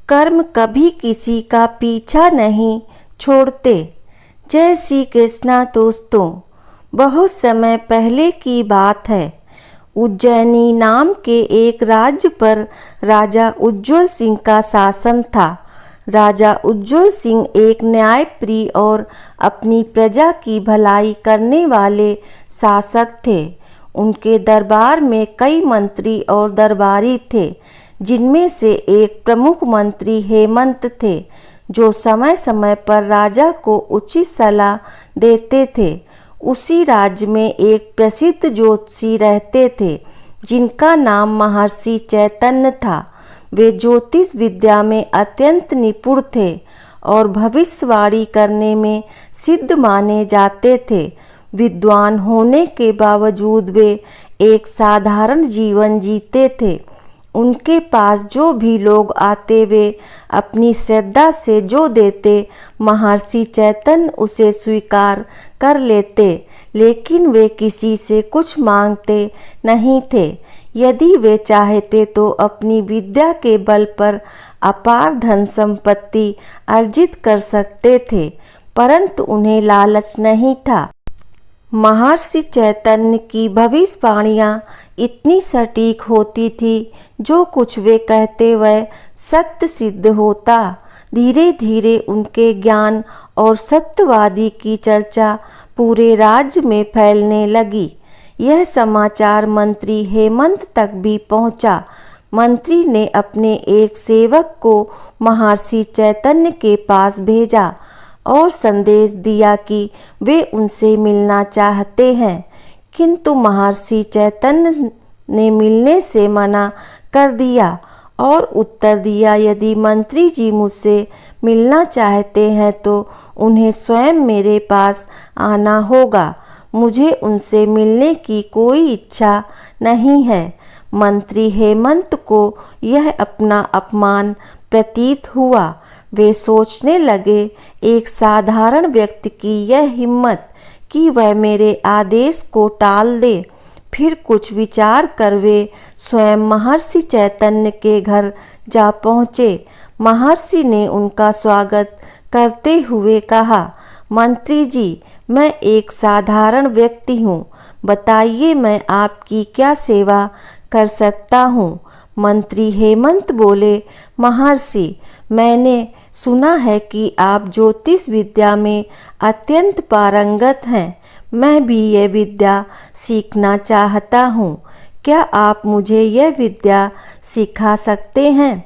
कर्म कभी किसी का पीछा नहीं छोड़ते। जय श्री कृष्णा दोस्तों, बहुत समय पहले की बात है। उज्जैनी नाम के एक राज्य पर राजा उज्ज्वल सिंह का शासन था। राजा उज्ज्वल सिंह एक न्यायप्रिय और अपनी प्रजा की भलाई करने वाले शासक थे। उनके दरबार में कई मंत्री और दरबारी थे, जिनमें से एक प्रमुख मंत्री हेमंत थे, जो समय समय पर राजा को उचित सलाह देते थे। उसी राज्य में एक प्रसिद्ध ज्योतिषी रहते थे, जिनका नाम महर्षि चैतन्य था। वे ज्योतिष विद्या में अत्यंत निपुण थे और भविष्यवाणी करने में सिद्ध माने जाते थे। विद्वान होने के बावजूद वे एक साधारण जीवन जीते थे। उनके पास जो भी लोग आते, वे अपनी श्रद्धा से जो देते, महर्षि चैतन्य उसे स्वीकार कर लेते, लेकिन वे किसी से कुछ मांगते नहीं थे। यदि वे चाहते तो अपनी विद्या के बल पर अपार धन संपत्ति अर्जित कर सकते थे, परंतु उन्हें लालच नहीं था। महर्षि चैतन्य की भविष्यवाणियाँ इतनी सटीक होती थी, जो कुछ वे कहते वह सत्य सिद्ध होता। धीरे धीरे उनके ज्ञान और सत्यवादी की चर्चा पूरे राज्य में फैलने लगी। यह समाचार मंत्री हेमंत तक भी पहुंचा। मंत्री ने अपने एक सेवक को महर्षि चैतन्य के पास भेजा और संदेश दिया कि वे उनसे मिलना चाहते हैं, किंतु महर्षि चैतन्य ने मिलने से मना कर दिया और उत्तर दिया, यदि मंत्री जी मुझसे मिलना चाहते हैं तो उन्हें स्वयं मेरे पास आना होगा। मुझे उनसे मिलने की कोई इच्छा नहीं है। मंत्री हेमंत को यह अपना अपमान प्रतीत हुआ। वे सोचने लगे, एक साधारण व्यक्ति की यह हिम्मत कि वह मेरे आदेश को टाल दे। फिर कुछ विचार कर वे स्वयं महर्षि चैतन्य के घर जा पहुँचे। महर्षि ने उनका स्वागत करते हुए कहा, मंत्री जी, मैं एक साधारण व्यक्ति हूँ, बताइए मैं आपकी क्या सेवा कर सकता हूँ। मंत्री हेमंत बोले, महर्षि, मैंने सुना है कि आप ज्योतिष विद्या में अत्यंत पारंगत हैं। मैं भी यह विद्या सीखना चाहता हूँ। क्या आप मुझे यह विद्या सिखा सकते हैं?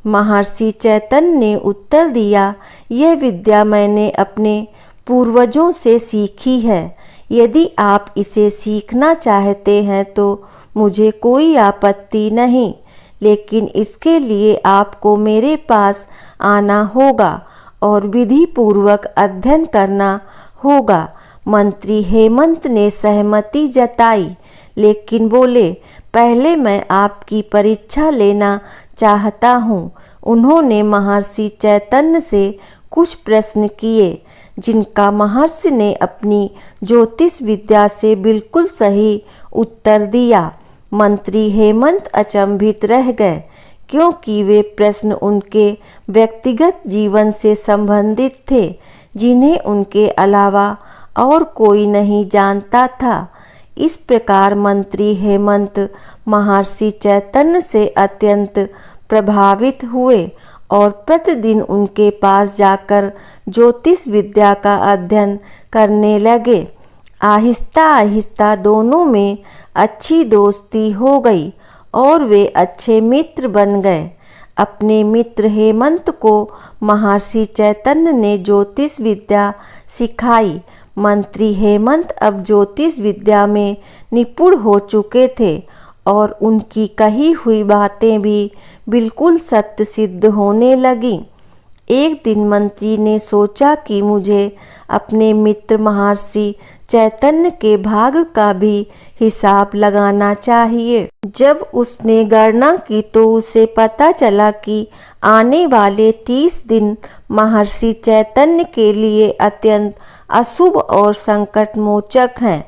महर्षि चैतन्य ने उत्तर दिया, यह विद्या मैंने अपने पूर्वजों से सीखी है। यदि आप इसे सीखना चाहते हैं तो मुझे कोई आपत्ति नहीं, लेकिन इसके लिए आपको मेरे पास आना होगा और विधि पूर्वक अध्ययन करना होगा। मंत्री हेमंत ने सहमति जताई, लेकिन बोले, पहले मैं आपकी परीक्षा लेना चाहता हूँ। उन्होंने महर्षि चैतन्य से कुछ प्रश्न किए, जिनका महर्षि ने अपनी ज्योतिष विद्या से बिल्कुल सही उत्तर दिया। मंत्री हेमंत अचंभित रह गए, क्योंकि वे प्रश्न उनके व्यक्तिगत जीवन से संबंधित थे, जिन्हें उनके अलावा और कोई नहीं जानता था। इस प्रकार मंत्री हेमंत महर्षि चैतन्य से अत्यंत प्रभावित हुए और प्रतिदिन उनके पास जाकर ज्योतिष विद्या का अध्ययन करने लगे। आहिस्ता आहिस्ता दोनों में अच्छी दोस्ती हो गई और वे अच्छे मित्र बन गए। अपने मित्र हेमंत को महर्षि चैतन्य ने ज्योतिष विद्या सिखाई। मंत्री हेमंत अब ज्योतिष विद्या में निपुण हो चुके थे और उनकी कही हुई बातें भी बिल्कुल सत्य सिद्ध होने लगीं। एक दिन मंत्री ने सोचा कि मुझे अपने मित्र महर्षि चैतन्य के भाग का भी हिसाब लगाना चाहिए। जब उसने गणना की तो उसे पता चला कि आने वाले 30 दिन महर्षि चैतन्य के लिए अत्यंत अशुभ और संकटमोचक हैं।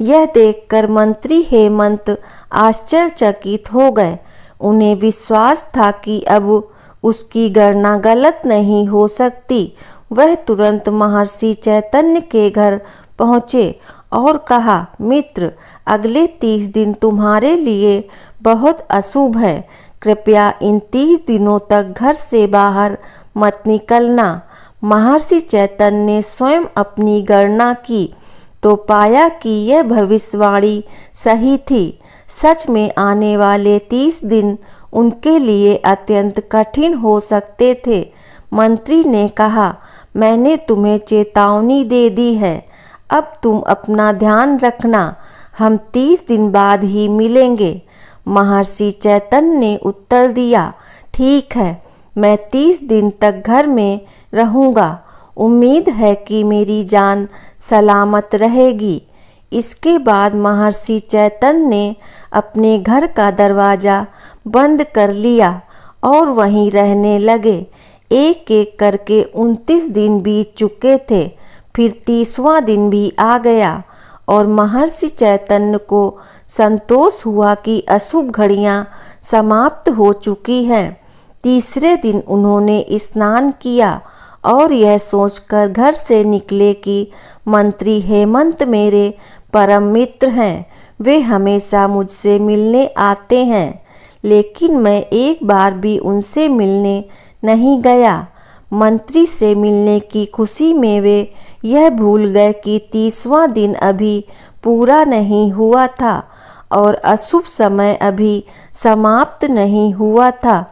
यह देखकर मंत्री हेमंत आश्चर्यचकित हो गए। उन्हें विश्वास था कि अब उसकी गणना गलत नहीं हो सकती। वह तुरंत महर्षि चैतन्य के घर पहुँचे और कहा, मित्र, अगले 30 दिन तुम्हारे लिए बहुत अशुभ है। कृपया इन 30 दिनों तक घर से बाहर मत निकलना। महर्षि चैतन्य ने स्वयं अपनी गणना की तो पाया कि यह भविष्यवाणी सही थी। सच में आने वाले 30 दिन उनके लिए अत्यंत कठिन हो सकते थे। मंत्री ने कहा, मैंने तुम्हें चेतावनी दे दी है, अब तुम अपना ध्यान रखना, हम 30 दिन बाद ही मिलेंगे। महर्षि चैतन्य ने उत्तर दिया, ठीक है, मैं 30 दिन तक घर में रहूँगा। उम्मीद है कि मेरी जान सलामत रहेगी। इसके बाद महर्षि चैतन्य ने अपने घर का दरवाज़ा बंद कर लिया और वहीं रहने लगे। एक एक करके 29 दिन बीत चुके थे। फिर 30वां दिन भी आ गया और महर्षि चैतन्य को संतोष हुआ कि अशुभ घड़ियां समाप्त हो चुकी हैं। तीसरे दिन उन्होंने स्नान किया और यह सोचकर घर से निकले कि मंत्री हेमंत मेरे परम मित्र हैं, वे हमेशा मुझसे मिलने आते हैं, लेकिन मैं एक बार भी उनसे मिलने नहीं गया। मंत्री से मिलने की खुशी में वे यह भूल गए कि 30वां दिन अभी पूरा नहीं हुआ था और अशुभ समय अभी समाप्त नहीं हुआ था।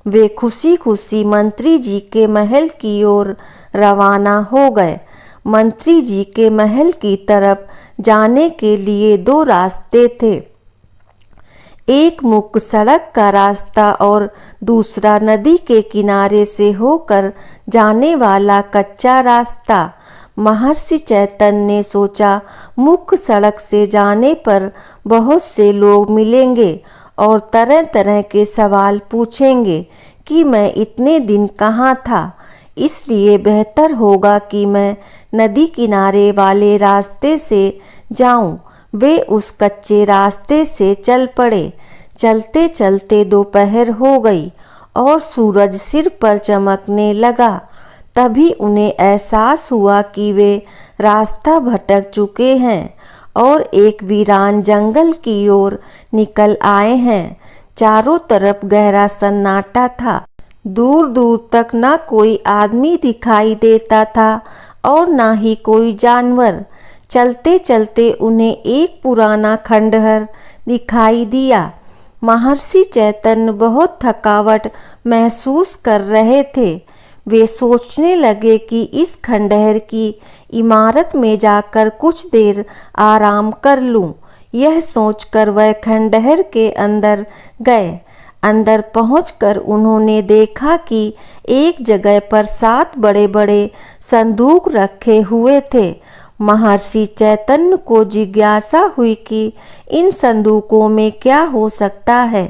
वे खुशी खुशी मंत्री जी के महल की ओर रवाना हो गए। मंत्री जी के महल की तरफ जाने के लिए 2 रास्ते थे, एक मुख्य सड़क का रास्ता और दूसरा नदी के किनारे से होकर जाने वाला कच्चा रास्ता। महर्षि चैतन्य ने सोचा, मुख्य सड़क से जाने पर बहुत से लोग मिलेंगे और तरह तरह के सवाल पूछेंगे कि मैं इतने दिन कहाँ था, इसलिए बेहतर होगा कि मैं नदी किनारे वाले रास्ते से जाऊं। वे उस कच्चे रास्ते से चल पड़े। चलते चलते दोपहर हो गई और सूरज सिर पर चमकने लगा। तभी उन्हें एहसास हुआ कि वे रास्ता भटक चुके हैं और एक वीरान जंगल की ओर निकल आए हैं। चारों तरफ गहरा सन्नाटा था। दूर दूर तक न कोई आदमी दिखाई देता था और न ही कोई जानवर। चलते चलते उन्हें एक पुराना खंडहर दिखाई दिया। महर्षि चैतन्य बहुत थकावट महसूस कर रहे थे। वे सोचने लगे कि इस खंडहर की इमारत में जाकर कुछ देर आराम कर लूं। यह सोचकर वह खंडहर के अंदर गए। अंदर पहुंचकर उन्होंने देखा कि एक जगह पर 7 बड़े बड़े संदूक रखे हुए थे। महर्षि चैतन्य को जिज्ञासा हुई कि इन संदूकों में क्या हो सकता है।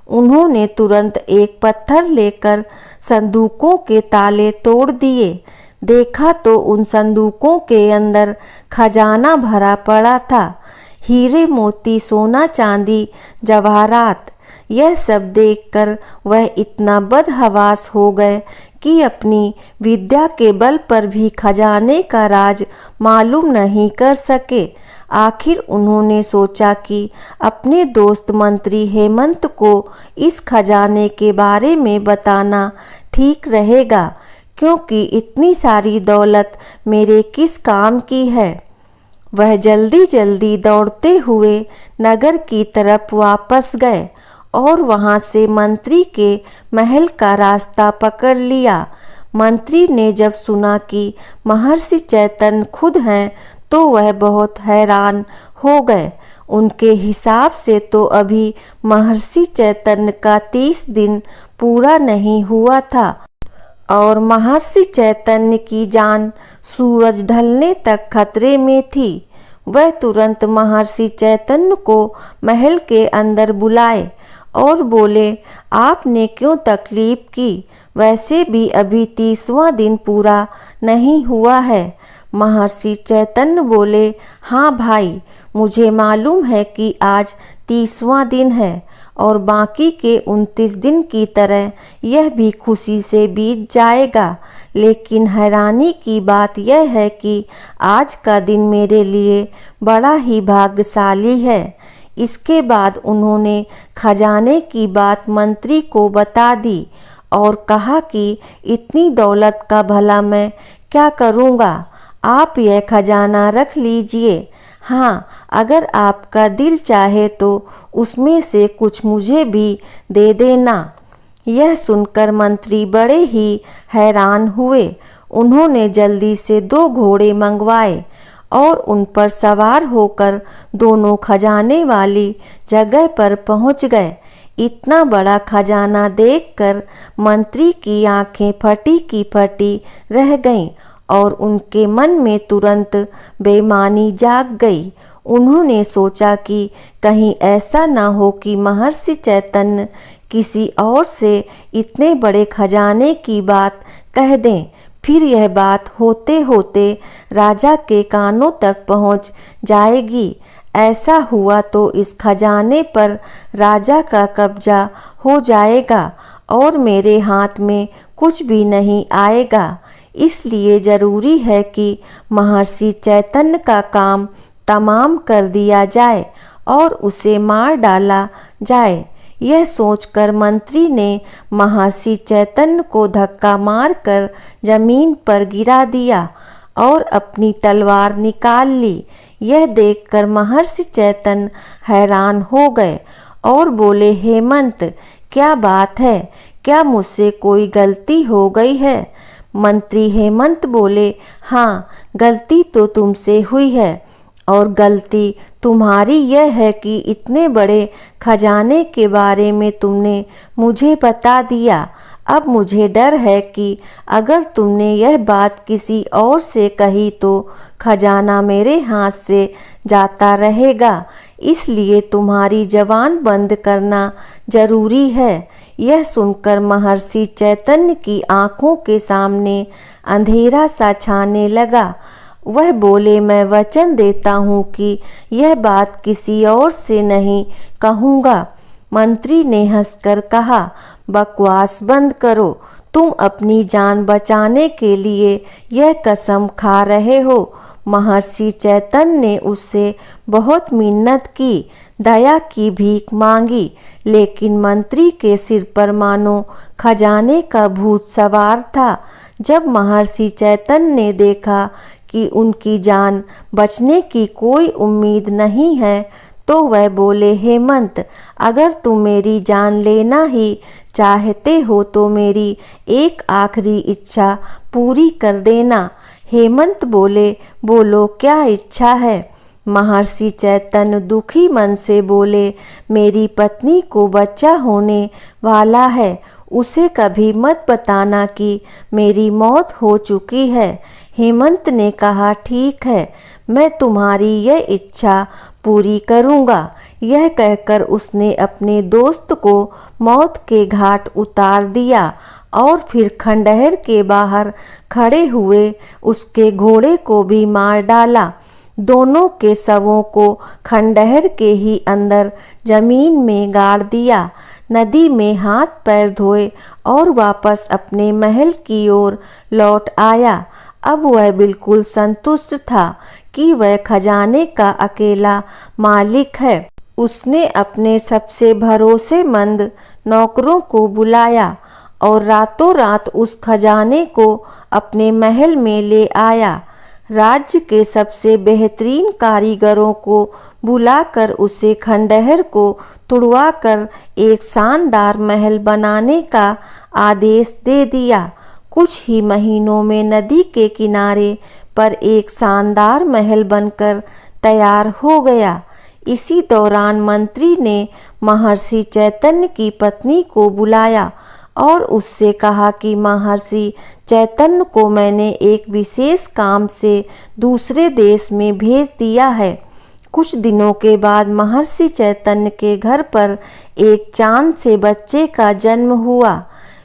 उन्होंने तुरंत एक पत्थर लेकर संदूकों के ताले तोड़ दिए। देखा तो उन संदूकों के अंदर खजाना भरा पड़ा था, हीरे मोती सोना चांदी जवाहरात। यह सब देखकर वह इतना बदहवास हो गए कि अपनी विद्या के बल पर भी खजाने का राज मालूम नहीं कर सके। आखिर उन्होंने सोचा कि अपने दोस्त मंत्री हेमंत को इस खजाने के बारे में बताना ठीक रहेगा, क्योंकि इतनी सारी दौलत मेरे किस काम की है। वह जल्दी जल्दी दौड़ते हुए नगर की तरफ वापस गए और वहां से मंत्री के महल का रास्ता पकड़ लिया। मंत्री ने जब सुना कि महर्षि चैतन्य खुद हैं तो वह बहुत हैरान हो गए। उनके हिसाब से तो अभी महर्षि चैतन्य का 30 दिन पूरा नहीं हुआ था और महर्षि चैतन्य की जान सूरज ढलने तक खतरे में थी। वह तुरंत महर्षि चैतन्य को महल के अंदर बुलाए और बोले, आपने क्यों तकलीफ की? वैसे भी अभी 30वां दिन पूरा नहीं हुआ है। महर्षि चैतन्य बोले, हाँ भाई, मुझे मालूम है कि आज 30वां दिन है और बाकी के 29 दिन की तरह यह भी खुशी से बीत जाएगा। लेकिन हैरानी की बात यह है कि आज का दिन मेरे लिए बड़ा ही भाग्यशाली है। इसके बाद उन्होंने खजाने की बात मंत्री को बता दी और कहा कि इतनी दौलत का भला मैं क्या करूँगा, आप यह खजाना रख लीजिए। हाँ, अगर आपका दिल चाहे तो उसमें से कुछ मुझे भी दे देना। यह सुनकर मंत्री बड़े ही हैरान हुए। उन्होंने जल्दी से 2 घोड़े मंगवाए और उन पर सवार होकर दोनों खजाने वाली जगह पर पहुंच गए। इतना बड़ा खजाना देखकर मंत्री की आंखें फटी की फटी रह गईं और उनके मन में तुरंत बेईमानी जाग गई। उन्होंने सोचा कि कहीं ऐसा न हो कि महर्षि चैतन्य किसी और से इतने बड़े खजाने की बात कह दें। फिर यह बात होते होते राजा के कानों तक पहुंच जाएगी। ऐसा हुआ तो इस खजाने पर राजा का कब्जा हो जाएगा और मेरे हाथ में कुछ भी नहीं आएगा। इसलिए जरूरी है कि महर्षि चैतन्य का काम तमाम कर दिया जाए और उसे मार डाला जाए। यह सोचकर मंत्री ने महर्षि चैतन्य को धक्का मारकर जमीन पर गिरा दिया और अपनी तलवार निकाल ली। यह देखकर महर्षि चैतन्य हैरान हो गए और बोले, हेमंत, क्या बात है? क्या मुझसे कोई गलती हो गई है? मंत्री हेमंत बोले, हाँ, गलती तो तुमसे हुई है और गलती तुम्हारी यह है कि इतने बड़े खजाने के बारे में तुमने मुझे बता दिया। अब मुझे डर है कि अगर तुमने यह बात किसी और से कही तो खजाना मेरे हाथ से जाता रहेगा। इसलिए तुम्हारी जबान बंद करना जरूरी है। यह सुनकर महर्षि चैतन्य की आंखों के सामने अंधेरा सा छाने लगा। वह बोले, मैं वचन देता हूँ कि यह बात किसी और से नहीं कहूँगा। मंत्री ने हंसकर कहा, बकवास बंद करो। तुम अपनी जान बचाने के लिए यह कसम खा रहे हो। महर्षि चैतन्य ने उससे बहुत मिन्नत की, दया की भीख मांगी, लेकिन मंत्री के सिर पर मानो खजाने का भूत सवार था। जब महर्षि चैतन्य ने देखा कि उनकी जान बचने की कोई उम्मीद नहीं है तो वह बोले, हेमंत, अगर तुम मेरी जान लेना ही चाहते हो तो मेरी एक आखिरी इच्छा पूरी कर देना। हेमंत बोले, बोलो, क्या इच्छा है? महर्षि चैतन्य दुखी मन से बोले, मेरी पत्नी को बच्चा होने वाला है। उसे कभी मत बताना कि मेरी मौत हो चुकी है। हेमंत ने कहा, ठीक है, मैं तुम्हारी यह इच्छा पूरी करूँगा। यह कहकर उसने अपने दोस्त को मौत के घाट उतार दिया और फिर खंडहर के बाहर खड़े हुए उसके घोड़े को भी मार डाला। दोनों के शवों को खंडहर के ही अंदर जमीन में गाड़ दिया। नदी में हाथ पैर धोए और वापस अपने महल की ओर लौट आया। अब वह बिल्कुल संतुष्ट था कि वह खजाने का अकेला मालिक है। उसने अपने सबसे भरोसेमंद नौकरों को बुलाया और रातों रात उस खजाने को अपने महल में ले आया। राज्य के सबसे बेहतरीन कारीगरों को बुलाकर उसे खंडहर को तुड़वाकर एक शानदार महल बनाने का आदेश दे दिया। कुछ ही महीनों में नदी के किनारे पर एक शानदार महल बनकर तैयार हो गया। इसी दौरान मंत्री ने महर्षि चैतन्य की पत्नी को बुलाया और उससे कहा कि महर्षि चैतन्य को मैंने एक विशेष काम से दूसरे देश में भेज दिया है। कुछ दिनों के बाद महर्षि चैतन्य के घर पर एक चांद से बच्चे का जन्म हुआ।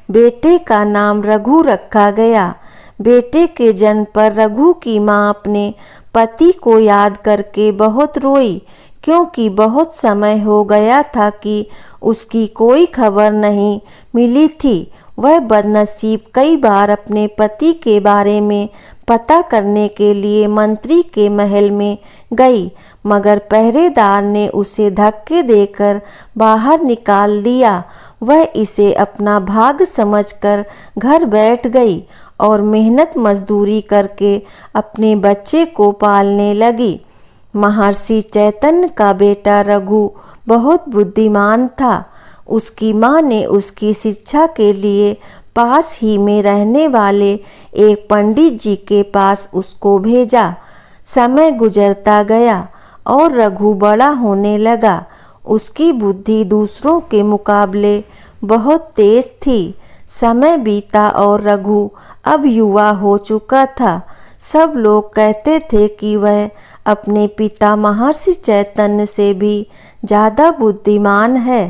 बेटे का नाम रघु रखा गया। बेटे के जन्म पर रघु की माँ अपने पति को याद करके बहुत रोई, क्योंकि बहुत समय हो गया था कि उसकी कोई खबर नहीं मिली थी। वह बदनसीब कई बार अपने पति के बारे में पता करने के लिए मंत्री के महल में गई, मगर पहरेदार ने उसे धक्के देकर बाहर निकाल दिया। वह इसे अपना भाग समझकर घर बैठ गई और मेहनत मजदूरी करके अपने बच्चे को पालने लगी। महर्षि चैतन्य का बेटा रघु बहुत बुद्धिमान था। उसकी माँ ने उसकी शिक्षा के लिए पास ही में रहने वाले एक पंडित जी के पास उसको भेजा। समय गुजरता गया और रघु बड़ा होने लगा। उसकी बुद्धि दूसरों के मुकाबले बहुत तेज थी। समय बीता और रघु अब युवा हो चुका था। सब लोग कहते थे कि वह अपने पिता महर्षि चैतन्य से भी ज़्यादा बुद्धिमान है।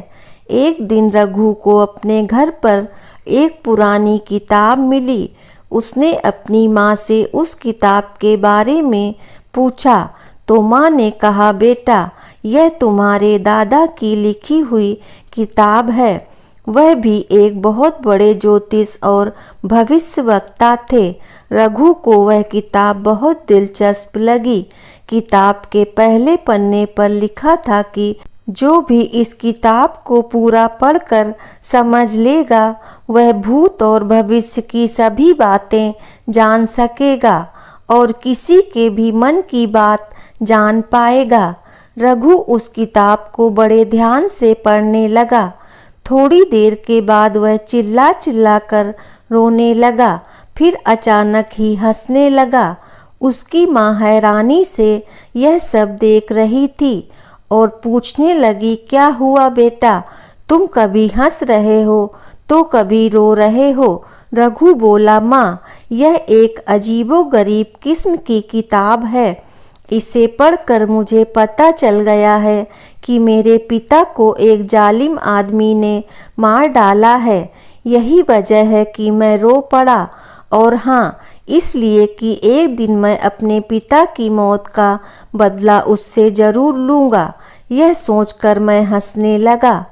एक दिन रघु को अपने घर पर एक पुरानी किताब मिली। उसने अपनी माँ से उस किताब के बारे में पूछा तो माँ ने कहा, बेटा यह तुम्हारे दादा की लिखी हुई किताब है। वह भी एक बहुत बड़े ज्योतिष और भविष्यवक्ता थे। रघु को वह किताब बहुत दिलचस्प लगी। किताब के पहले पन्ने पर लिखा था कि जो भी इस किताब को पूरा पढ़कर समझ लेगा वह भूत और भविष्य की सभी बातें जान सकेगा और किसी के भी मन की बात जान पाएगा। रघु उस किताब को बड़े ध्यान से पढ़ने लगा। थोड़ी देर के बाद वह चिल्ला चिल्ला कर रोने लगा, फिर अचानक ही हंसने लगा। उसकी माँ हैरानी से यह सब देख रही थी और पूछने लगी, क्या हुआ बेटा, तुम कभी हंस रहे हो तो कभी रो रहे हो। रघु बोला, माँ यह एक अजीबोगरीब किस्म की किताब है। इसे पढ़कर मुझे पता चल गया है कि मेरे पिता को एक जालिम आदमी ने मार डाला है। यही वजह है कि मैं रो पड़ा, और हाँ इसलिए कि एक दिन मैं अपने पिता की मौत का बदला उससे ज़रूर लूँगा। यह सोचकर मैं हंसने लगा।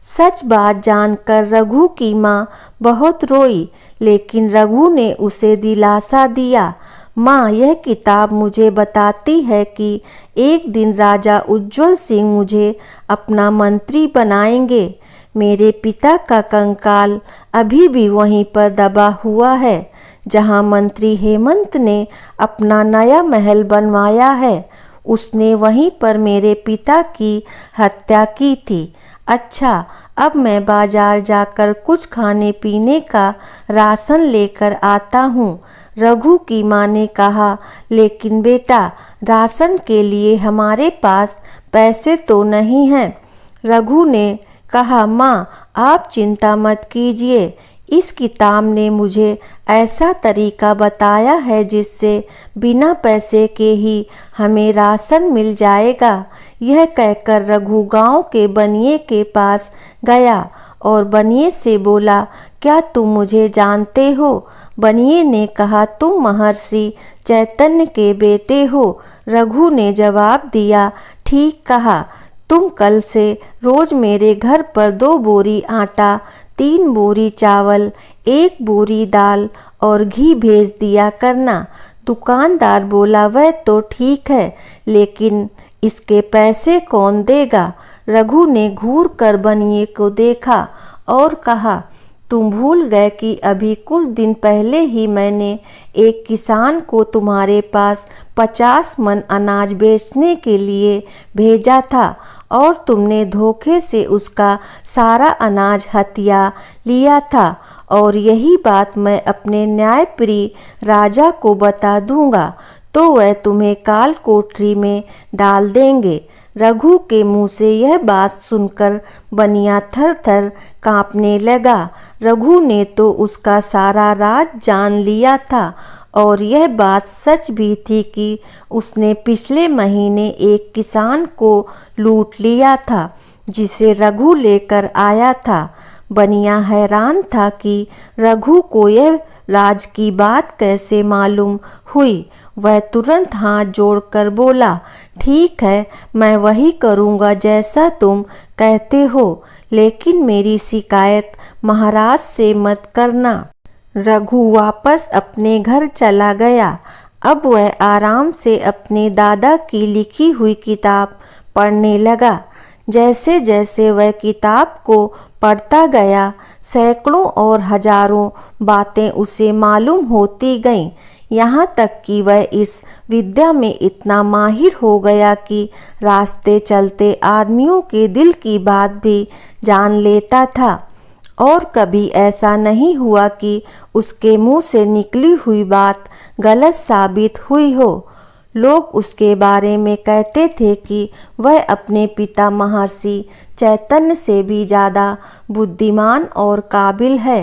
सच बात जानकर रघु की माँ बहुत रोई, लेकिन रघु ने उसे दिलासा दिया, माँ यह किताब मुझे बताती है कि एक दिन राजा उज्ज्वल सिंह मुझे अपना मंत्री बनाएंगे। मेरे पिता का कंकाल अभी भी वहीं पर दबा हुआ है जहाँ मंत्री हेमंत ने अपना नया महल बनवाया है। उसने वहीं पर मेरे पिता की हत्या की थी। अच्छा, अब मैं बाजार जाकर कुछ खाने पीने का राशन लेकर आता हूँ। रघु की माँ ने कहा, लेकिन बेटा राशन के लिए हमारे पास पैसे तो नहीं हैं। रघु ने कहा, माँ आप चिंता मत कीजिए, इस किताब ने मुझे ऐसा तरीका बताया है जिससे बिना पैसे के ही हमें राशन मिल जाएगा। यह कहकर रघु गांव के बनिए के पास गया और बनिए से बोला, क्या तुम मुझे जानते हो? बनिए ने कहा, तुम महर्षि चैतन्य के बेटे हो। रघु ने जवाब दिया, ठीक कहा, तुम कल से रोज मेरे घर पर 2 बोरी आटा, 3 बोरी चावल, 1 बोरी दाल और घी भेज दिया करना। दुकानदार बोला, वह तो ठीक है, लेकिन इसके पैसे कौन देगा? रघु ने घूर कर बनिए को देखा और कहा, तुम भूल गए कि अभी कुछ दिन पहले ही मैंने एक किसान को तुम्हारे पास 50 मन अनाज बेचने के लिए भेजा था और तुमने धोखे से उसका सारा अनाज हथिया लिया था, और यही बात मैं अपने न्यायप्रिय राजा को बता दूंगा तो वह तुम्हें काल कोठरी में डाल देंगे। रघु के मुंह से यह बात सुनकर बनिया थर थर कांपने लगा। रघु ने तो उसका सारा राज जान लिया था और यह बात सच भी थी कि उसने पिछले महीने एक किसान को लूट लिया था जिसे रघु लेकर आया था। बनिया हैरान था कि रघु को यह राज की बात कैसे मालूम हुई। वह तुरंत हाथ जोड़कर बोला, ठीक है, मैं वही करूँगा जैसा तुम कहते हो, लेकिन मेरी शिकायत महाराज से मत करना। रघु वापस अपने घर चला गया। अब वह आराम से अपने दादा की लिखी हुई किताब पढ़ने लगा। जैसे जैसे वह किताब को पढ़ता गया, सैकड़ों और हजारों बातें उसे मालूम होती गईं। यहाँ तक कि वह इस विद्या में इतना माहिर हो गया कि रास्ते चलते आदमियों के दिल की बात भी जान लेता था। और कभी ऐसा नहीं हुआ कि उसके मुंह से निकली हुई बात गलत साबित हुई हो। लोग उसके बारे में कहते थे कि वह अपने पिता महर्षि चैतन्य से भी ज़्यादा बुद्धिमान और काबिल है।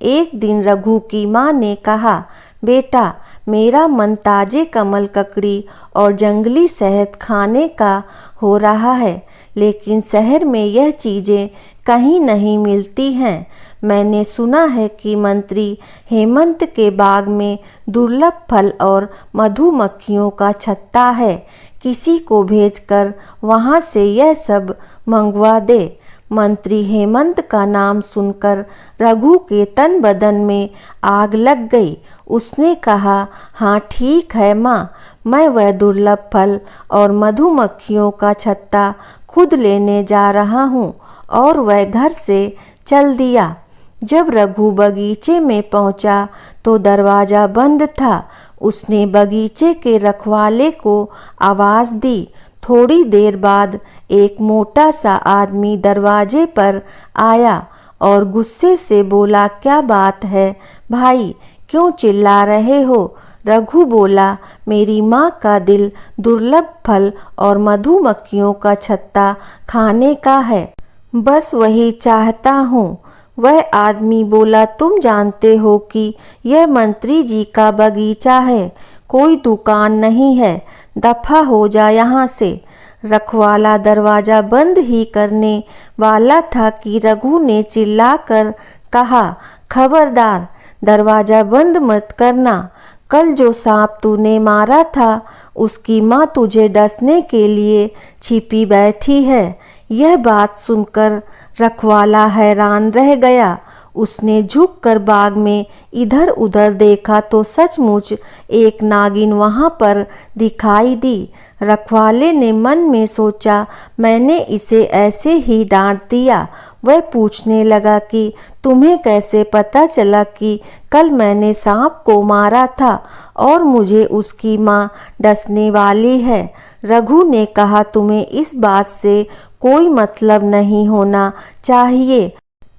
एक दिन रघु की माँ ने कहा, बेटा, मेरा मन ताजे कमल ककड़ी और जंगली शहद खाने का हो रहा है, लेकिन शहर में यह चीज़ें कहीं नहीं मिलती हैं। मैंने सुना है कि मंत्री हेमंत के बाग में दुर्लभ फल और मधुमक्खियों का छत्ता है। किसी को भेजकर वहाँ से यह सब मंगवा दे। मंत्री हेमंत का नाम सुनकर रघु के तन बदन में आग लग गई। उसने कहा, हाँ ठीक है माँ, मैं वह दुर्लभ फल और मधुमक्खियों का छत्ता खुद लेने जा रहा हूँ। और वह घर से चल दिया। जब रघु बगीचे में पहुँचा तो दरवाज़ा बंद था। उसने बगीचे के रखवाले को आवाज़ दी। थोड़ी देर बाद एक मोटा सा आदमी दरवाजे पर आया और गुस्से से बोला, क्या बात है भाई, क्यों चिल्ला रहे हो? रघु बोला, मेरी माँ का दिल दुर्लभ फल और मधुमक्खियों का छत्ता खाने का है, बस वही चाहता हूँ। वह आदमी बोला, तुम जानते हो कि यह मंत्री जी का बगीचा है, कोई दुकान नहीं है, दफा हो जा यहाँ से। रखवाला दरवाज़ा बंद ही करने वाला था कि रघु ने चिल्लाकर कहा, खबरदार, दरवाज़ा बंद मत करना। कल जो सांप तूने मारा था उसकी माँ तुझे डसने के लिए छिपी बैठी है। यह बात सुनकर रखवाला हैरान रह गया। उसने झुककर बाग में इधर उधर देखा तो सचमुच एक नागिन वहाँ पर दिखाई दी। रखवाले ने मन में सोचा, मैंने इसे ऐसे ही डांट दिया। वह पूछने लगा कि तुम्हें कैसे पता चला कि कल मैंने सांप को मारा था और मुझे उसकी माँ डसने वाली है? रघु ने कहा, तुम्हें इस बात से कोई मतलब नहीं होना चाहिए।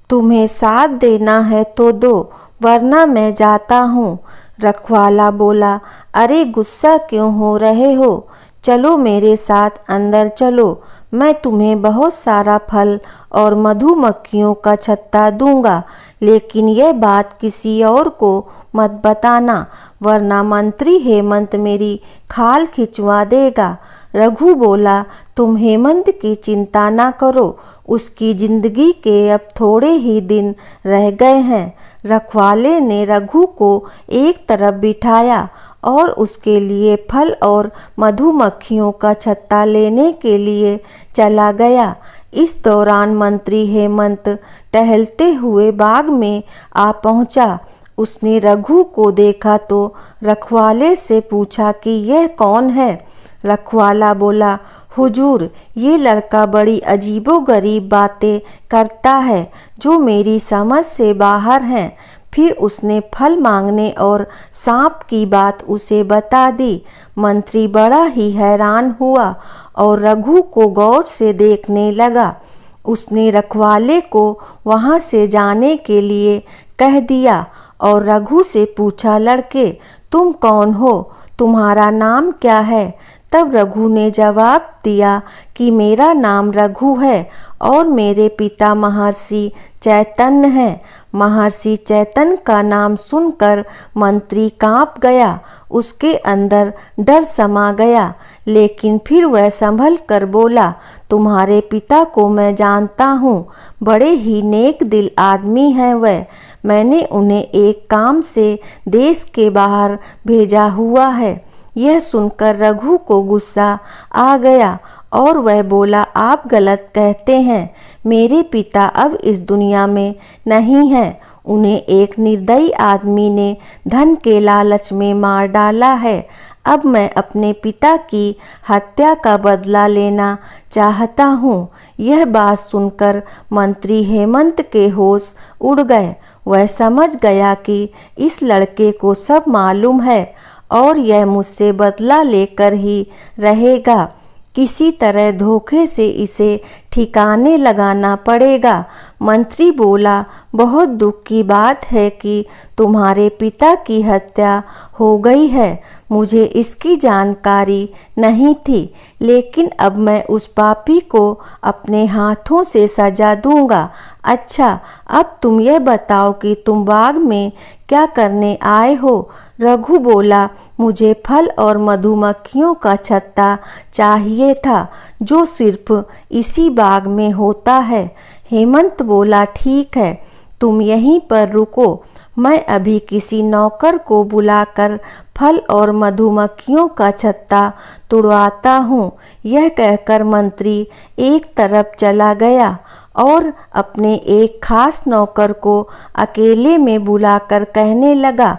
तुम्हें साथ देना है तो दो, वरना मैं जाता हूँ। रखवाला बोला, अरे गुस्सा क्यों हो रहे हो? चलो मेरे साथ अंदर चलो, मैं तुम्हें बहुत सारा फल और मधुमक्खियों का छत्ता दूंगा, लेकिन यह बात किसी और को मत बताना, वरना मंत्री हेमंत मेरी खाल खिंचवा देगा। रघु बोला, तुम हेमंत की चिंता ना करो, उसकी जिंदगी के अब थोड़े ही दिन रह गए हैं। रखवाले ने रघु को एक तरफ बिठाया और उसके लिए फल और मधुमक्खियों का छत्ता लेने के लिए चला गया। इस दौरान मंत्री हेमंत टहलते हुए बाग में आ पहुंचा। उसने रघु को देखा तो रखवाले से पूछा कि यह कौन है? रखवाला बोला, हुजूर, ये लड़का बड़ी अजीबोगरीब बातें करता है जो मेरी समझ से बाहर हैं। फिर उसने फल मांगने और सांप की बात उसे बता दी। मंत्री बड़ा ही हैरान हुआ और रघु को गौर से देखने लगा। उसने रखवाले को वहाँ से जाने के लिए कह दिया और रघु से पूछा, लड़के, तुम कौन हो? तुम्हारा नाम क्या है? तब रघु ने जवाब दिया कि मेरा नाम रघु है और मेरे पिता महर्षि चैतन्य हैं। महर्षि चैतन्य का नाम सुनकर मंत्री कांप गया। उसके अंदर डर समा गया, लेकिन फिर वह संभल कर बोला, तुम्हारे पिता को मैं जानता हूँ, बड़े ही नेक दिल आदमी हैं वह। मैंने उन्हें एक काम से देश के बाहर भेजा हुआ है। यह सुनकर रघु को गुस्सा आ गया और वह बोला, आप गलत कहते हैं, मेरे पिता अब इस दुनिया में नहीं है। उन्हें एक निर्दयी आदमी ने धन के लालच में मार डाला है। अब मैं अपने पिता की हत्या का बदला लेना चाहता हूँ। यह बात सुनकर मंत्री हेमंत के होश उड़ गए। वह समझ गया कि इस लड़के को सब मालूम है और यह मुझसे बदला लेकर ही रहेगा। किसी तरह धोखे से इसे ठिकाने लगाना पड़ेगा। मंत्री बोला, बहुत दुख की बात है कि तुम्हारे पिता की हत्या हो गई है। मुझे इसकी जानकारी नहीं थी, लेकिन अब मैं उस पापी को अपने हाथों से सजा दूंगा। अच्छा, अब तुम यह बताओ कि तुम बाग में क्या करने आए हो? रघु बोला, मुझे फल और मधुमक्खियों का छत्ता चाहिए था, जो सिर्फ इसी बाग में होता है। हेमंत बोला, ठीक है, तुम यहीं पर रुको, मैं अभी किसी नौकर को बुलाकर फल और मधुमक्खियों का छत्ता तुड़वाता हूँ। यह कहकर मंत्री एक तरफ चला गया और अपने एक खास नौकर को अकेले में बुलाकर कहने लगा,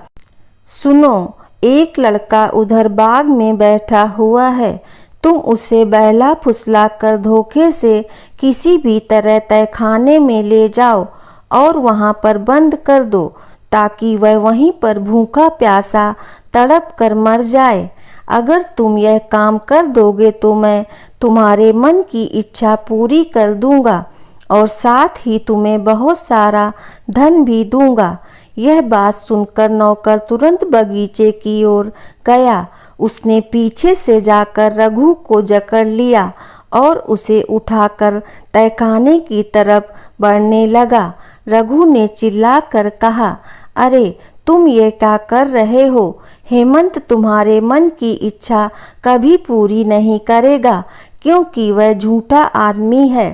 सुनो, एक लड़का उधर बाग में बैठा हुआ है। तुम उसे बहला फुसला कर धोखे से किसी भी तरह तहखाने में ले जाओ और वहाँ पर बंद कर दो, ताकि वह वहीं पर भूखा प्यासा तड़प कर मर जाए। अगर तुम यह काम कर दोगे तो मैं तुम्हारे मन की इच्छा पूरी कर दूंगा और साथ ही तुम्हें बहुत सारा धन भी दूंगा। यह बात सुनकर नौकर तुरंत बगीचे की ओर गया। उसने पीछे से जाकर रघु को जकड़ लिया और उसे उठाकर तहखाने की तरफ बढ़ने लगा। रघु ने चिल्लाकर कहा, अरे तुम ये क्या कर रहे हो? हेमंत तुम्हारे मन की इच्छा कभी पूरी नहीं करेगा, क्योंकि वह झूठा आदमी है।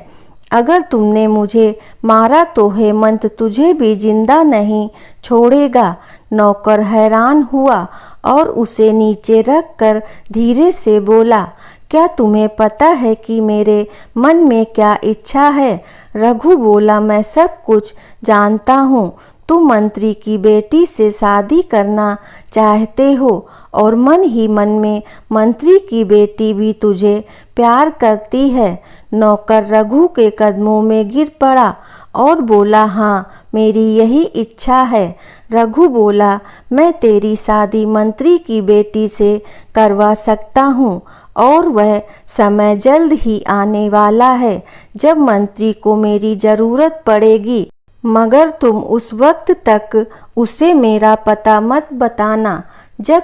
अगर तुमने मुझे मारा तो हेमंत तुझे भी जिंदा नहीं छोड़ेगा। नौकर हैरान हुआ और उसे नीचे रखकर धीरे से बोला, क्या तुम्हें पता है कि मेरे मन में क्या इच्छा है? रघु बोला, मैं सब कुछ जानता हूँ। तुम मंत्री की बेटी से शादी करना चाहते हो और मन ही मन में मंत्री की बेटी भी तुझे प्यार करती है। नौकर रघु के कदमों में गिर पड़ा और बोला, हाँ, मेरी यही इच्छा है। रघु बोला, मैं तेरी शादी मंत्री की बेटी से करवा सकता हूँ और वह समय जल्द ही आने वाला है जब मंत्री को मेरी ज़रूरत पड़ेगी, मगर तुम उस वक्त तक उसे मेरा पता मत बताना, जब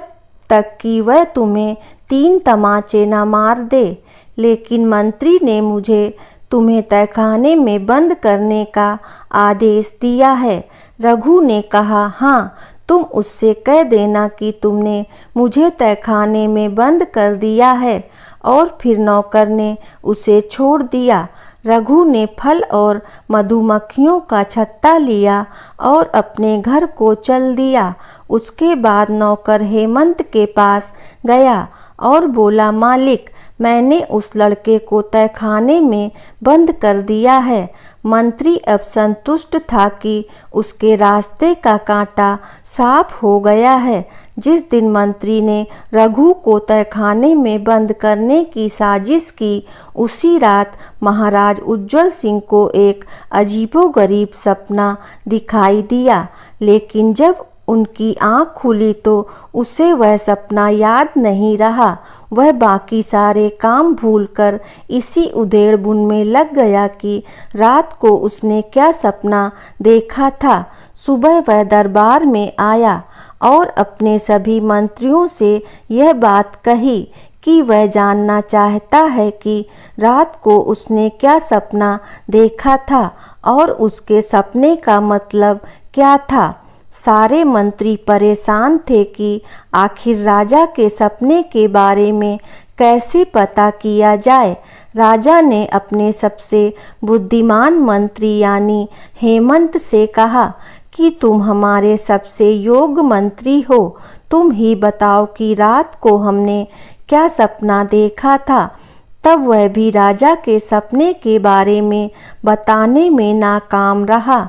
तक कि वह तुम्हें 3 तमाचे न मार दे। लेकिन मंत्री ने मुझे तुम्हें तहखाने में बंद करने का आदेश दिया है। रघु ने कहा, हाँ, तुम उससे कह देना कि तुमने मुझे तहखाने में बंद कर दिया है। और फिर नौकर ने उसे छोड़ दिया। रघु ने फल और मधुमक्खियों का छत्ता लिया और अपने घर को चल दिया। उसके बाद नौकर हेमंत के पास गया और बोला, मालिक, मैंने उस लड़के को तहखाने में बंद कर दिया है। मंत्री अब संतुष्ट था कि उसके रास्ते का कांटा साफ हो गया है। जिस दिन मंत्री ने रघु को तहखाने में बंद करने की साजिश की, उसी रात महाराज उज्ज्वल सिंह को एक अजीबोगरीब सपना दिखाई दिया। लेकिन जब उनकी आँख खुली तो उसे वह सपना याद नहीं रहा। वह बाकी सारे काम भूलकर इसी उधेड़-बुन में लग गया कि रात को उसने क्या सपना देखा था। सुबह वह दरबार में आया और अपने सभी मंत्रियों से यह बात कही कि वह जानना चाहता है कि रात को उसने क्या सपना देखा था और उसके सपने का मतलब क्या था। सारे मंत्री परेशान थे कि आखिर राजा के सपने के बारे में कैसे पता किया जाए। राजा ने अपने सबसे बुद्धिमान मंत्री यानी हेमंत से कहा कि तुम हमारे सबसे योग्य मंत्री हो, तुम ही बताओ कि रात को हमने क्या सपना देखा था। तब वह भी राजा के सपने के बारे में बताने में नाकाम रहा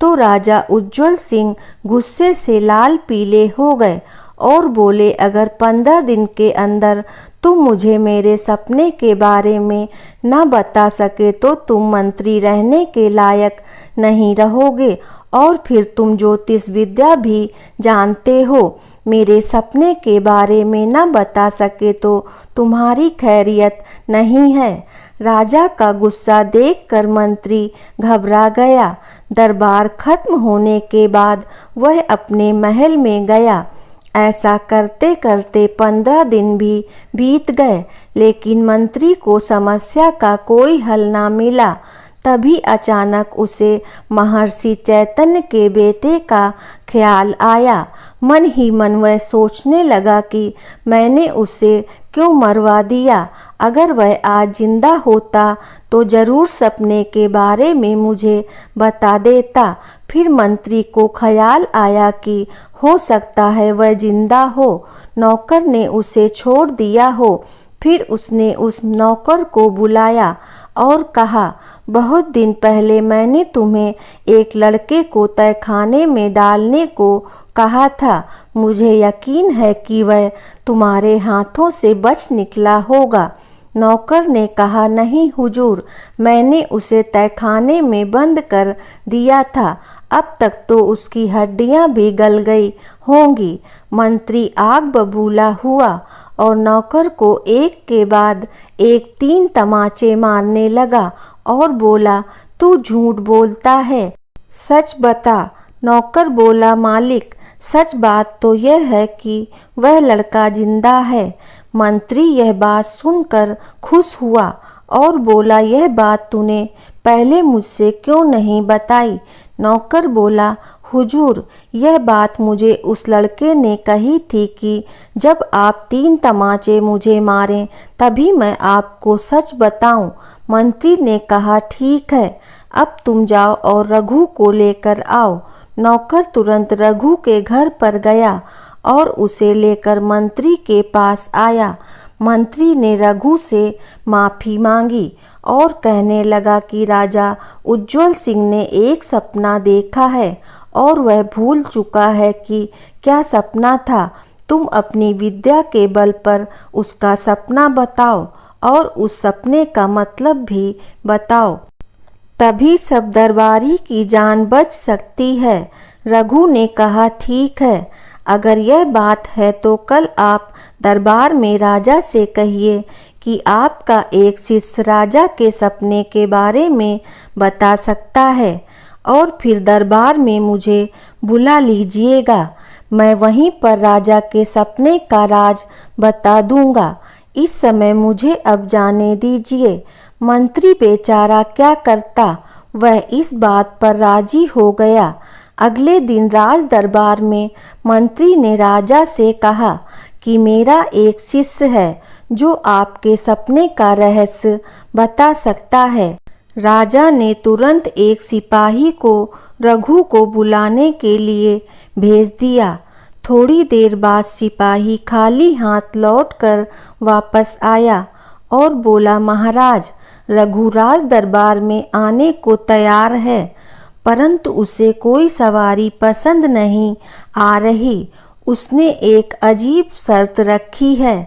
तो राजा उज्ज्वल सिंह गुस्से से लाल पीले हो गए और बोले, अगर 15 दिन के अंदर तुम मुझे मेरे सपने के बारे में न बता सके तो तुम मंत्री रहने के लायक नहीं रहोगे और फिर तुम ज्योतिष विद्या भी जानते हो। मेरे सपने के बारे में न बता सके तो तुम्हारी खैरियत नहीं है। राजा का गुस्सा देखकर मंत्री घबरा गया। दरबार खत्म होने के बाद वह अपने महल में गया। ऐसा करते करते 15 दिन भी बीत गए, लेकिन मंत्री को समस्या का कोई हल ना मिला। तभी अचानक उसे महर्षि चैतन्य के बेटे का ख्याल आया। मन ही मन वह सोचने लगा कि मैंने उसे क्यों मरवा दिया। अगर वह आज जिंदा होता तो जरूर सपने के बारे में मुझे बता देता। फिर मंत्री को ख्याल आया कि हो सकता है वह जिंदा हो, नौकर ने उसे छोड़ दिया हो। फिर उसने उस नौकर को बुलाया और कहा, बहुत दिन पहले मैंने तुम्हें एक लड़के को तहखाने में डालने को कहा था। मुझे यकीन है कि वह तुम्हारे हाथों से बच निकला होगा। नौकर ने कहा, नहीं हुजूर, मैंने उसे तहखाने में बंद कर दिया था। अब तक तो उसकी हड्डियां भी गल गई होंगी। मंत्री आग बबूला हुआ और नौकर को एक के बाद एक 3 तमाचे मारने लगा और बोला, तू झूठ बोलता है, सच बता। नौकर बोला, मालिक, सच बात तो यह है कि वह लड़का जिंदा है। मंत्री यह बात सुनकर खुश हुआ और बोला, यह बात तूने पहले मुझसे क्यों नहीं बताई? नौकर बोला, हुजूर, यह बात मुझे उस लड़के ने कही थी कि जब आप 3 तमाचे मुझे मारें तभी मैं आपको सच बताऊं। मंत्री ने कहा, ठीक है, अब तुम जाओ और रघु को लेकर आओ। नौकर तुरंत रघु के घर पर गया और उसे लेकर मंत्री के पास आया। मंत्री ने रघु से माफ़ी मांगी और कहने लगा कि राजा उज्ज्वल सिंह ने एक सपना देखा है और वह भूल चुका है कि क्या सपना था। तुम अपनी विद्या के बल पर उसका सपना बताओ और उस सपने का मतलब भी बताओ, तभी सब दरबारी की जान बच सकती है। रघु ने कहा, ठीक है, अगर यह बात है तो कल आप दरबार में राजा से कहिए कि आपका एक शिष्य राजा के सपने के बारे में बता सकता है और फिर दरबार में मुझे बुला लीजिएगा। मैं वहीं पर राजा के सपने का राज बता दूंगा। इस समय मुझे अब जाने दीजिए। मंत्री बेचारा क्या करता, वह इस बात पर राजी हो गया। अगले दिन राज दरबार में मंत्री ने राजा से कहा कि मेरा एक शिष्य है जो आपके सपने का रहस्य बता सकता है। राजा ने तुरंत एक सिपाही को रघु को बुलाने के लिए भेज दिया। थोड़ी देर बाद सिपाही खाली हाथ लौटकर वापस आया और बोला, महाराज, रघु राज दरबार में आने को तैयार है, परंतु उसे कोई सवारी पसंद नहीं आ रही। उसने एक अजीब शर्त रखी है।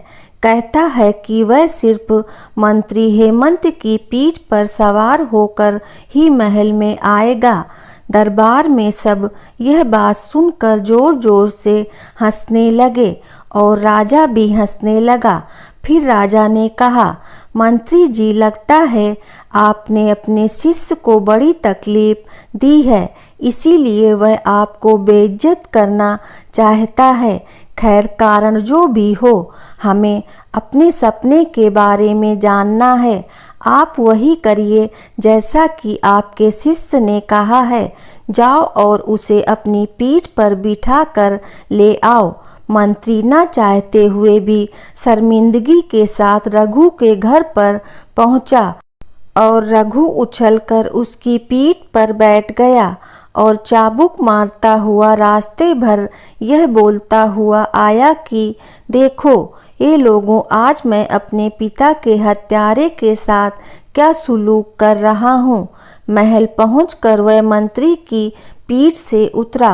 कहता है कि वह सिर्फ मंत्री हेमंत की पीठ पर सवार होकर ही महल में आएगा। दरबार में सब यह बात सुनकर जोर जोर से हंसने लगे और राजा भी हंसने लगा। फिर राजा ने कहा, मंत्री जी, लगता है आपने अपने शिष्य को बड़ी तकलीफ दी है, इसीलिए वह आपको बेइज्जत करना चाहता है। खैर, कारण जो भी हो, हमें अपने सपने के बारे में जानना है। आप वही करिए जैसा कि आपके शिष्य ने कहा है। जाओ और उसे अपनी पीठ पर बिठा कर ले आओ। मंत्री न चाहते हुए भी शर्मिंदगी के साथ रघु के घर पर पहुंचा और रघु उछलकर उसकी पीठ पर बैठ गया और चाबुक मारता हुआ रास्ते भर यह बोलता हुआ आया कि देखो, हे लोगों, आज मैं अपने पिता के हत्यारे के साथ क्या सुलूक कर रहा हूँ। महल पहुंचकर वह मंत्री की पीठ से उतरा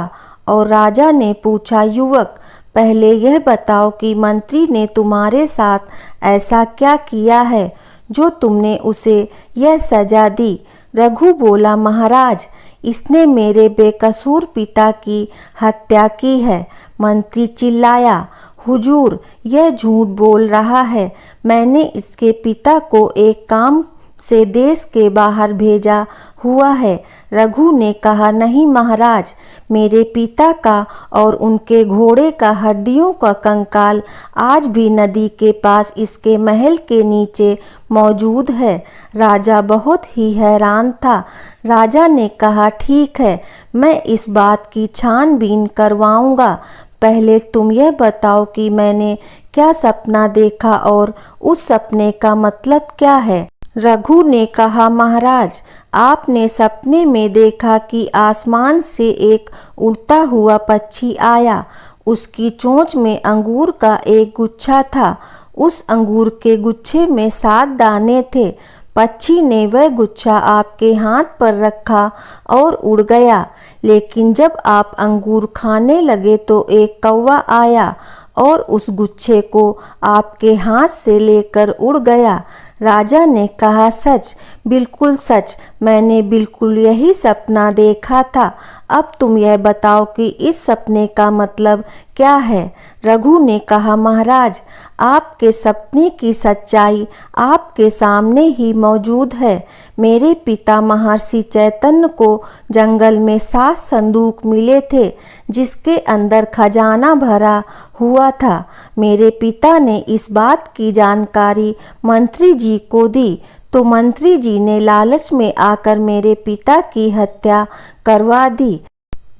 और राजा ने पूछा, युवक, पहले यह बताओ कि मंत्री ने तुम्हारे साथ ऐसा क्या किया है जो तुमने उसे यह सजा दी। रघु बोला, महाराज, इसने मेरे बेकसूर पिता की हत्या की है। मंत्री चिल्लाया, हुजूर, यह झूठ बोल रहा है। मैंने इसके पिता को एक काम से देश के बाहर भेजा हुआ है। रघु ने कहा, नहीं महाराज, मेरे पिता का और उनके घोड़े का हड्डियों का कंकाल आज भी नदी के पास इसके महल के नीचे मौजूद है। राजा बहुत ही हैरान था। राजा ने कहा, ठीक है, मैं इस बात की छानबीन करवाऊंगा। पहले तुम यह बताओ कि मैंने क्या सपना देखा और उस सपने का मतलब क्या है। रघु ने कहा, महाराज, आपने सपने में देखा कि आसमान से एक उड़ता हुआ पक्षी आया। उसकी चोंच में अंगूर का एक गुच्छा था। उस अंगूर के गुच्छे में 7 दाने थे। पक्षी ने वह गुच्छा आपके हाथ पर रखा और उड़ गया। लेकिन जब आप अंगूर खाने लगे तो एक कौवा आया और उस गुच्छे को आपके हाथ से लेकर उड़ गया। राजा ने कहा, सच, बिल्कुल सच, मैंने बिल्कुल यही सपना देखा था। अब तुम यह बताओ कि इस सपने का मतलब क्या है। रघु ने कहा, महाराज, आपके सपने की सच्चाई आपके सामने ही मौजूद है। मेरे पिता महर्षि चैतन्य को जंगल में 7 संदूक मिले थे जिसके अंदर खजाना भरा हुआ था। मेरे पिता ने इस बात की जानकारी मंत्री जी को दी तो मंत्री जी ने लालच में आकर मेरे पिता की हत्या करवा दी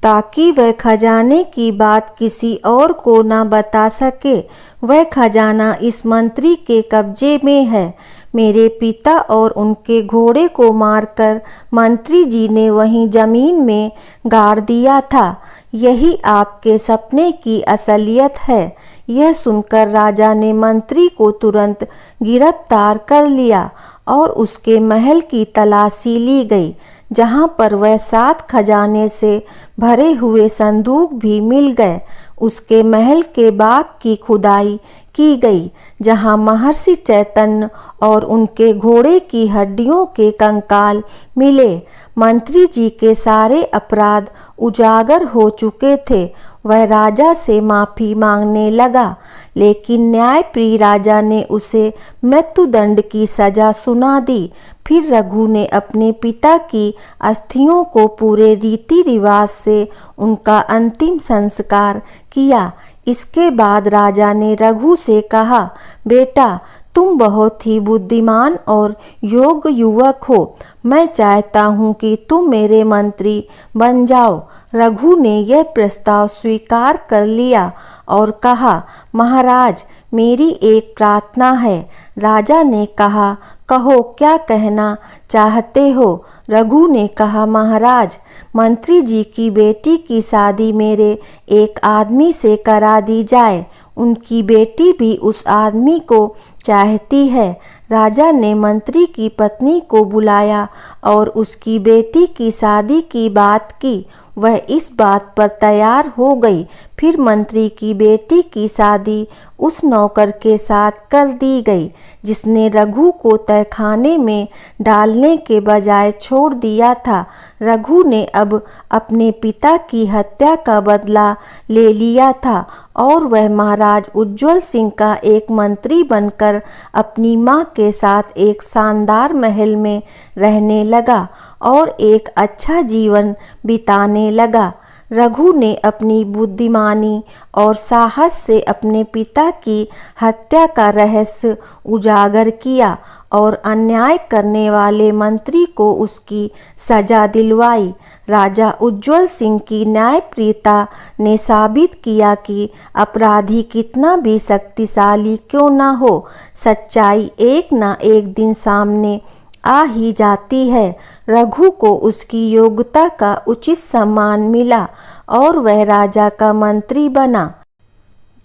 ताकि वह खजाने की बात किसी और को न बता सके। वह खजाना इस मंत्री के कब्जे में है। मेरे पिता और उनके घोड़े को मारकर मंत्री जी ने वहीं जमीन में गाड़ दिया था। यही आपके सपने की असलियत है। यह सुनकर राजा ने मंत्री को तुरंत गिरफ्तार कर लिया और उसके महल की तलाशी ली गई, जहां पर वह 7 खजाने से भरे हुए संदूक भी मिल गए। उसके महल के बाग की खुदाई की गई, जहां महर्षि चैतन्य और उनके घोड़े की हड्डियों के कंकाल मिले। मंत्री जी के सारे अपराध उजागर हो चुके थे। वह राजा से माफ़ी मांगने लगा, लेकिन न्यायप्रिय राजा ने उसे मृत्युदंड की सज़ा सुना दी। फिर रघु ने अपने पिता की अस्थियों को पूरे रीति रिवाज से उनका अंतिम संस्कार किया। इसके बाद राजा ने रघु से कहा, बेटा, तुम बहुत ही बुद्धिमान और योग्य युवक हो। मैं चाहता हूँ कि तुम मेरे मंत्री बन जाओ। रघु ने यह प्रस्ताव स्वीकार कर लिया और कहा, महाराज, मेरी एक प्रार्थना है। राजा ने कहा, कहो, क्या कहना चाहते हो। रघु ने कहा, महाराज, मंत्री जी की बेटी की शादी मेरे एक आदमी से करा दी जाए। उनकी बेटी भी उस आदमी को चाहती है। राजा ने मंत्री की पत्नी को बुलाया और उसकी बेटी की शादी की बात की। वह इस बात पर तैयार हो गई। फिर मंत्री की बेटी की शादी उस नौकर के साथ कर दी गई जिसने रघु को तहखाने में डालने के बजाय छोड़ दिया था। रघु ने अब अपने पिता की हत्या का बदला ले लिया था और वह महाराज उज्ज्वल सिंह का एक मंत्री बनकर अपनी मां के साथ एक शानदार महल में रहने लगा और एक अच्छा जीवन बिताने लगा। रघु ने अपनी बुद्धिमानी और साहस से अपने पिता की हत्या का रहस्य उजागर किया और अन्याय करने वाले मंत्री को उसकी सजा दिलवाई। राजा उज्ज्वल सिंह की न्यायप्रियता ने साबित किया कि अपराधी कितना भी शक्तिशाली क्यों न हो, सच्चाई एक न एक दिन सामने आ ही जाती है। रघु को उसकी योग्यता का उचित सम्मान मिला और वह राजा का मंत्री बना।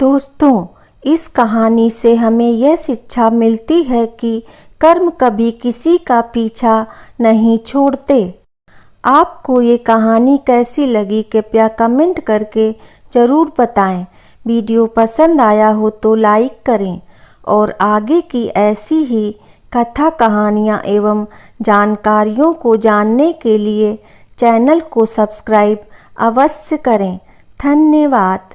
दोस्तों, इस कहानी से हमें यह शिक्षा मिलती है कि कर्म कभी किसी का पीछा नहीं छोड़ते। आपको ये कहानी कैसी लगी कृपया कमेंट करके ज़रूर बताएं। वीडियो पसंद आया हो तो लाइक करें और आगे की ऐसी ही कथा कहानियाँ एवं जानकारियों को जानने के लिए चैनल को सब्सक्राइब अवश्य करें। धन्यवाद।